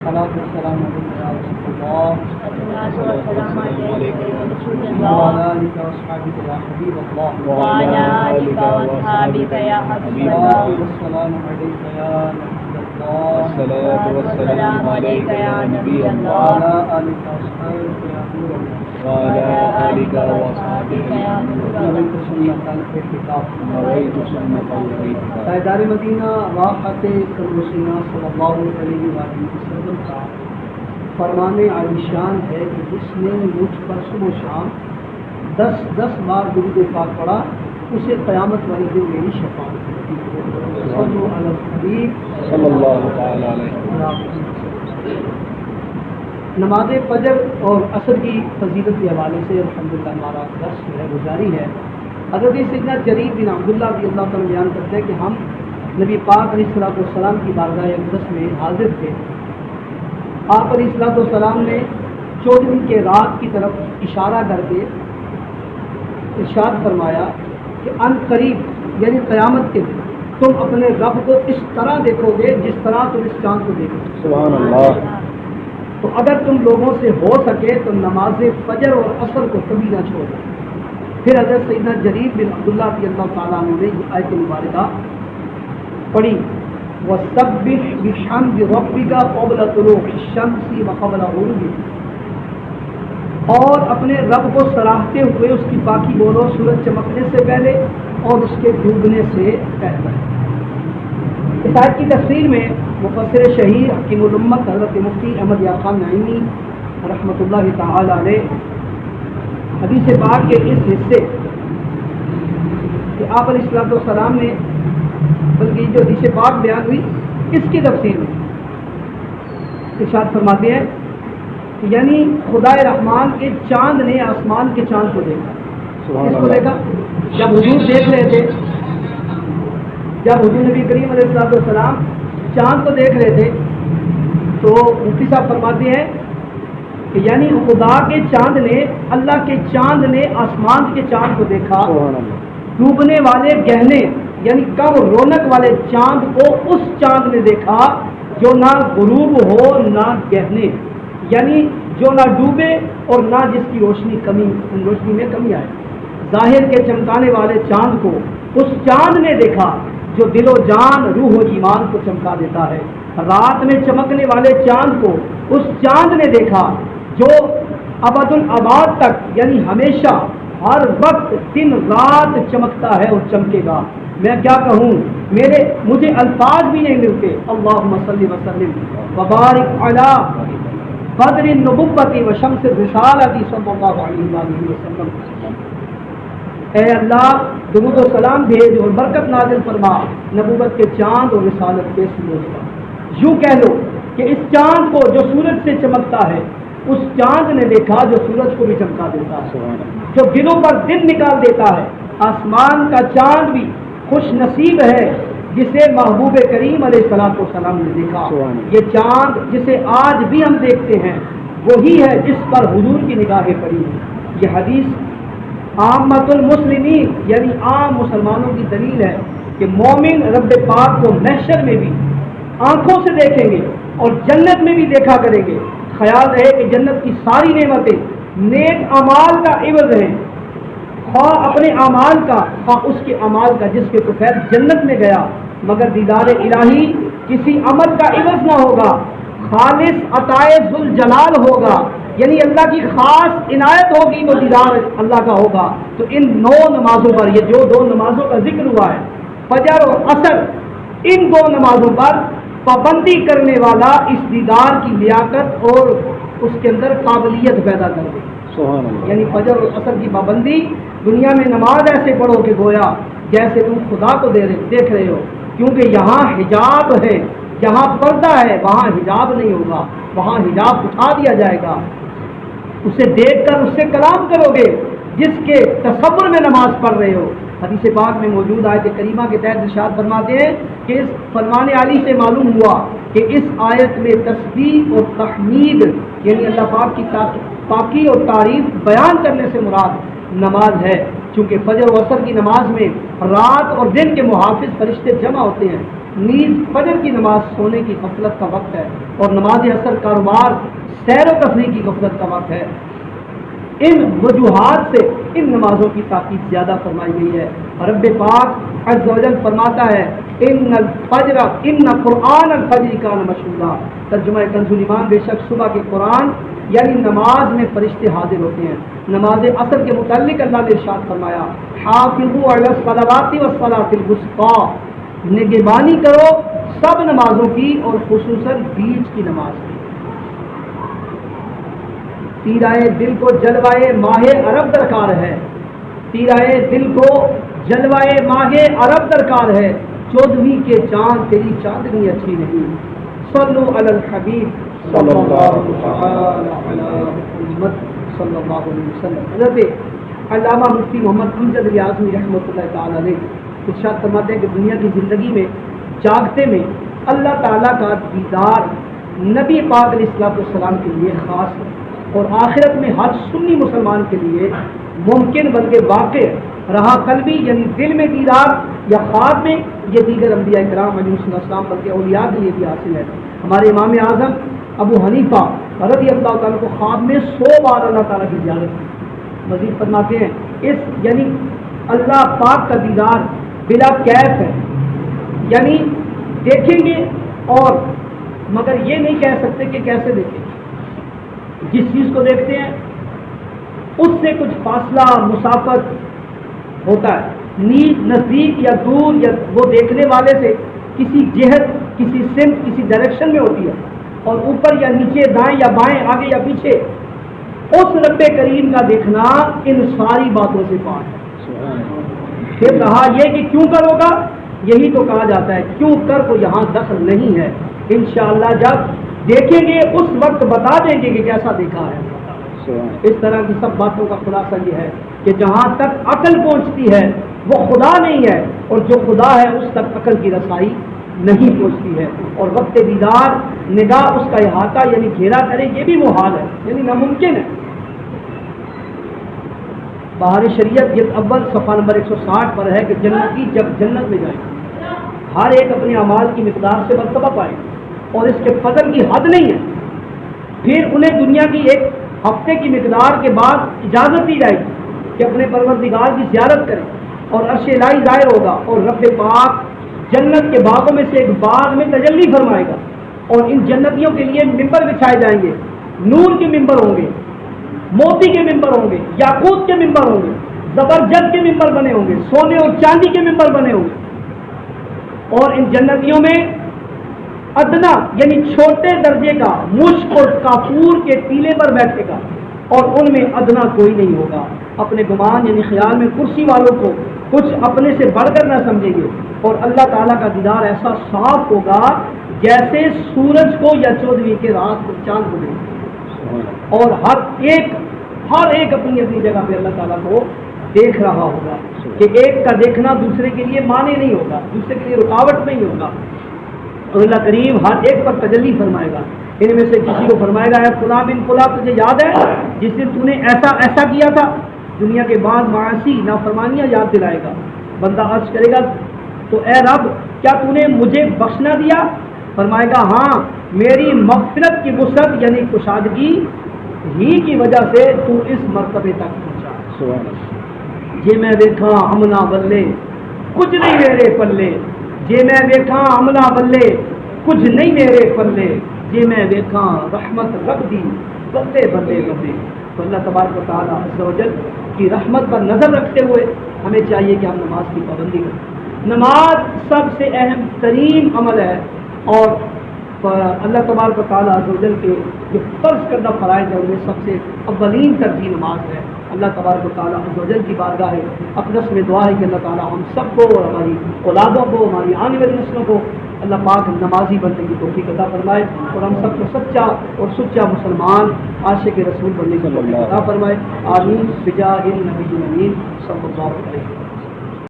الصلاة والسلام عليك يا رسول الله وعلى آلك وأصحابك يا حبيب الله وعلى آلك وأصحابك يا حبيب الله والسلام عليك يا نبي الله الصلاة والسلام عليك يا نبي الله وعلى آلك وأصحابك يا نور الله وعلى آلك وأصحابك يا نور الله نويت سنة الاعتكاف نويت سنة الاعتكاف تاجدار مدینہ واقعت رسولنا صلی اللہ علیہ وآلہ وسلم کا فرمان عالیشان ہے کہ جس نے مجھ پر صبح و شام 10 بار درود پاک پڑھا اسے قیامت والے دن میری شفاعت ہوتی ہے۔ صلو علی الحبیب صلی اللہ تعالی علیہ وسلم۔ نماز فجر اور عصر کی فضیلت کے حوالے سے الحمدللہ ہمارا درس جو ہے وہ جاری ہے۔ حضرت سیدنا جریر بن عبداللہ رضی اللہ تعالیٰ بیان کرتے ہیں کہ ہم نبی پاک علیہ الصلوۃ والسلام کی بارگاہ اقدس میں حاضر تھے۔ آپ علیہ الصلوۃ والسلام نے چودھویں کے رات کی طرف اشارہ کر کے ارشاد فرمایا کہ ان قریب یعنی قیامت کے دن تم اپنے رب کو اس طرح دیکھو گے جس طرح تم اس چاند کو دیکھو۔ سبحان اللہ۔ تو اگر تم لوگوں سے ہو سکے تو نماز فجر اور عصر کو کبھی نہ چھوڑو۔ پھر حضرت سیدنا جریر بن عبداللہ رضی اللہ تعالیٰ عنہ نے یہ آیت مبارکہ پڑھی وَسَبِّحْ بِحَمْدِ رَبِّكَ قَبْلَ طُلُوعِ الشَّمْسِ وَقَبْلَ غُرُوبِهَا، اور اپنے رب کو سراہتے ہوئے اس کی پاکی بولو سورج چمکنے سے پہلے اور اس کے ڈوبنے سے پہلے۔ اس آیت کی تفسیر میں مفسر شہیر حکیم الامت حضرت مفتی احمد یار خان نعیمی رحمۃ اللہ تعالی علیہ حدیث پاک کے اس حصے کہ آپ علیہ الصلوۃ والسلام نے بلکہ جو حدیث پاک بیان ہوئی اس کی تفسیر میں ارشاد فرماتے ہیں کہ یعنی خدا رحمان کے چاند نے آسمان کے چاند کو دیکھا۔ اس کو دیکھا جب حضور دیکھ رہے تھے، جب حضور نبی کریم علیہ الصلوۃ والسلام چاند کو دیکھ رہے تھے تو مفتی صاحب فرماتے ہیں کہ یعنی خدا کے چاند نے، اللہ کے چاند نے آسمان کے چاند کو دیکھا، ڈوبنے والے گہنے یعنی کم رونق والے چاند کو اس چاند نے دیکھا جو نہ غروب ہو نہ گہنے، یعنی جو نہ ڈوبے اور نہ جس کی روشنی میں کمی آئے۔ ظاہر کے چمکانے والے چاند کو اس چاند نے دیکھا جو دل و جان روح و ایمان کو چمکا دیتا ہے۔ رات میں چمکنے والے چاند کو اس چاند نے دیکھا جو ابد الاباد تک یعنی ہمیشہ ہر وقت دن رات چمکتا ہے اور چمکے گا۔ میں کیا کہوں، مجھے الفاظ بھی نہیں ملتے۔ اللہم صلی وسلم وبارک علی بدر النبوۃ وشمس الرسالۃ صلی اللہ علیہ وآلہ وسلم۔ اے اللہ درود و سلام بھیج اور برکت نازل فرما نبوت کے چاند اور رسالت کے سورج پر۔ یوں کہہ لو کہ اس چاند کو جو سورج سے چمکتا ہے اس چاند نے دیکھا جو سورج کو بھی چمکا دیتا ہے، جو دنوں پر دن نکال دیتا ہے۔ آسمان کا چاند بھی خوش نصیب ہے جسے محبوب کریم علیہ الصلوۃ والسلام نے دیکھا۔ یہ چاند جسے آج بھی ہم دیکھتے ہیں وہی ہے جس پر حضور کی نگاہیں پڑی ہیں۔ یہ حدیث عامۃ المسلمین یعنی عام مسلمانوں کی دلیل ہے کہ مومن رب پاک کو محشر میں بھی آنکھوں سے دیکھیں گے اور جنت میں بھی دیکھا کریں گے۔ خیال رہے کہ جنت کی ساری نعمتیں نیک اعمال کا عوض ہیں، خواہ اپنے اعمال کا خواہ اس کے اعمال کا، جس کے تو خیر جنت میں گیا، مگر دیدار الہی کسی عمل کا عوض نہ ہوگا، خالص عطائے ذوالجلال ہوگا، یعنی اللہ کی خاص عنایت ہوگی تو دیدار اللہ کا ہوگا۔ تو ان 9 نمازوں پر، یہ جو 2 نمازوں کا ذکر ہوا ہے فجر اور عصر، ان 2 نمازوں پر پابندی کرنے والا اس دیدار کی لیاقت اور اس کے اندر قابلیت پیدا کر دے۔ یعنی فجر اور عصر کی پابندی، دنیا میں نماز ایسے پڑھو کہ گویا جیسے تم خدا کو دیکھ رہے ہو، کیونکہ یہاں حجاب ہے، جہاں پردہ ہے وہاں حجاب نہیں ہوگا، وہاں حجاب اٹھا دیا جائے گا۔ اسے دیکھ کر اس سے کلام کرو گے جس کے تصور میں نماز پڑھ رہے ہو۔ حدیث پاک میں موجود آیت کریمہ کے تحت ارشاد فرماتے ہیں کہ اس فرمان عالی سے معلوم ہوا کہ اس آیت میں تسبیح اور تحمید یعنی اللہ پاک کی پاکی اور تعریف بیان کرنے سے مراد نماز ہے، چونکہ فجر و عصر کی نماز میں رات اور دن کے محافظ فرشتے جمع ہوتے ہیں، نیز فجر کی نماز سونے کی غفلت کا وقت ہے، اور نماز عصر کاروبار سیر و تفریح کی غفلت کا وقت ہے۔ ان وجوہات سے ان نمازوں کی تاکید زیادہ فرمائی گئی ہے۔ رب پاک عز و جل فرماتا ہے ان الفجر ان قرآن الفجر کان مشہورا، ترجمہ کنز الایمان، بے شک صبح کے قرآن یعنی نماز میں فرشتے حاضر ہوتے ہیں۔ نماز عصر کے متعلق اللہ نے ارشاد فرمایا حافظوا علی الصلوات والصلاۃ الوسطی، نگہبانی کرو سب نمازوں کی اور خصوصاً بیچ کی نماز کی۔ تیرائے دل کو جلوائے ماہ عرب درکار ہے، تیرائے دل کو جلوائے ماہ عرب درکار ہے، 14ویں کے چاند تیری چاندنی اچھی نہیں۔ صلو علی الحبیب صلی اللہ علی محمد صلی اللہ علیہ وسلم۔ حضرت علامہ مفتی محمد امجد علی اعظمی رحمۃ اللہ تعالی علیہ ارشاد فرماتے ہیں کہ دنیا کی زندگی میں جاگتے میں اللہ تعالیٰ کا دیدار نبی پاک علیہ السلام کے لیے خاص ہے، اور آخرت میں ہر سنی مسلمان کے لیے ممکن بلکہ واقع رہا قلبی یعنی دل میں دیدار یا خواب میں، یہ دیگر انبیاء کرام علیہ السلام بلکہ اولیاء کے لیے بھی حاصل ہے۔ ہمارے امام اعظم ابو حنیفہ رضی اللہ تعالیٰ کو خواب میں 100 بار اللہ تعالیٰ کی زیارت کی۔ مزید فرماتے ہیں اس یعنی اللہ پاک کا دیدار بلا کیف ہے، یعنی دیکھیں گے اور مگر یہ نہیں کہہ سکتے کہ کیسے دیکھیں گے۔ جس چیز کو دیکھتے ہیں اس سے کچھ فاصلہ مسافت ہوتا ہے، نزدیک یا دور یا وہ دیکھنے والے سے کسی جہت کسی سمت کسی ڈائریکشن میں ہوتی ہے، اور اوپر یا نیچے دائیں یا بائیں آگے یا پیچھے اس رب کریم کا دیکھنا ان ساری باتوں سے پار ہے۔ پھر رہا یہ کہ کیوں کر ہوگا، یہی تو کہا جاتا ہے کیوں کر کو یہاں دخل نہیں ہے۔ انشاءاللہ جب دیکھیں گے اس وقت بتا دیں گے کہ کیسا دیکھا ہے۔ اس طرح کی سب باتوں کا خلاصہ یہ ہے کہ جہاں تک عقل پہنچتی ہے وہ خدا نہیں ہے، اور جو خدا ہے اس تک عقل کی رسائی نہیں پہنچتی ہے، اور وقت دیدار نگاہ اس کا احاطہ یعنی گھیرا کرے یہ بھی محال ہے، یعنی ناممکن ہے۔ بہار شریعت جلد اول صفحہ نمبر 160 پر ہے کہ جنتی جب جنت میں جائیں ہر ایک اپنے اعمال کی مقدار سے مرتبہ پائے، اور اس کے فضل کی حد نہیں ہے۔ پھر انہیں دنیا کی ایک ہفتے کی مقدار کے بعد اجازت دی جائے گی کہ اپنے پروردگار کی زیارت کریں، اور عرش الہی ظاہر ہوگا، اور رب پاک جنت کے باغوں میں سے ایک باغ میں تجلی فرمائے گا، اور ان جنتیوں کے لیے ممبر بچھائے جائیں گے، نور کے ممبر ہوں گے، موتی کے ممبر ہوں گے، یاقوت کے ممبر ہوں گے، زبرجد کے ممبر بنے ہوں گے، سونے اور چاندی کے ممبر بنے ہوں گے، اور ان جنتیوں میں ادنا یعنی چھوٹے درجے کا مشک اور کافور کے تیلے پر بیٹھے گا، اور ان میں ادنا کوئی نہیں ہوگا۔ اپنے گمان یعنی خیال میں کرسی والوں کو کچھ اپنے سے بڑھ کر نہ سمجھیں گے، اور اللہ تعالیٰ کا دیدار ایسا صاف ہوگا جیسے سورج کو یا 14ویں کے رات کو چاند کو دیکھیں، اور ہر ایک اپنی اپنی جگہ پہ اللہ تعالیٰ کو دیکھ رہا ہوگا، کہ ایک کا دیکھنا دوسرے کے لیے معنی نہیں ہوگا، دوسرے کے لیے رکاوٹ نہیں ہوگا۔ تو اللہ کریم ہر ایک پر تجلی فرمائے گا، ان میں سے کسی کو فرمائے گا اے فلاں بن فلاں تجھے یاد ہے جس دن تو نے ایسا ایسا کیا تھا۔ دنیا کے بعد معاصی نافرمانیاں یاد دلائے گا، بندہ عرض کرے گا تو اے رب کیا تو نے مجھے بخش نہ دیا؟ فرمائے گا ہاں، میری مغفرت کی وسعت یعنی کشادگی ہی کی وجہ سے تو اس مرتبے تک پہنچا۔ جے میں دیکھا امنا بلے کچھ نہیں میرے پلے، جے میں دیکھا عملہ بلے کچھ نہیں میرے پلے، جے میں دیکھا رحمت رب دی بلے بلے بلے۔ تو اللہ تبارک و تعالیٰ عز و جل کی رحمت پر نظر رکھتے ہوئے ہمیں چاہیے کہ ہم نماز کی پابندی کریں۔ نماز سب سے اہم ترین عمل ہے، اور اللہ تبارک و تعالیٰ عز و جل کے جو فرض کردہ فرائض ہیں ان میں سب سے اولین ترجیح نماز ہے۔ اللہ تبارک و تعالیٰ عز و جل کی بارگاہ اقدس میں دعا ہے کہ اللہ تعالیٰ ہم سب کو اور ہماری اولادوں کو ہماری آنے والی نسلوں کو اللہ پاک نمازی بننے کی توفیق عطا فرمائے، اور ہم سب کو سچا اور سچا مسلمان عاشق رسول بننے کی توفیق عطا فرمائے۔ آمین بجاہ النبی الامین صلی اللہ علیہ وسلم۔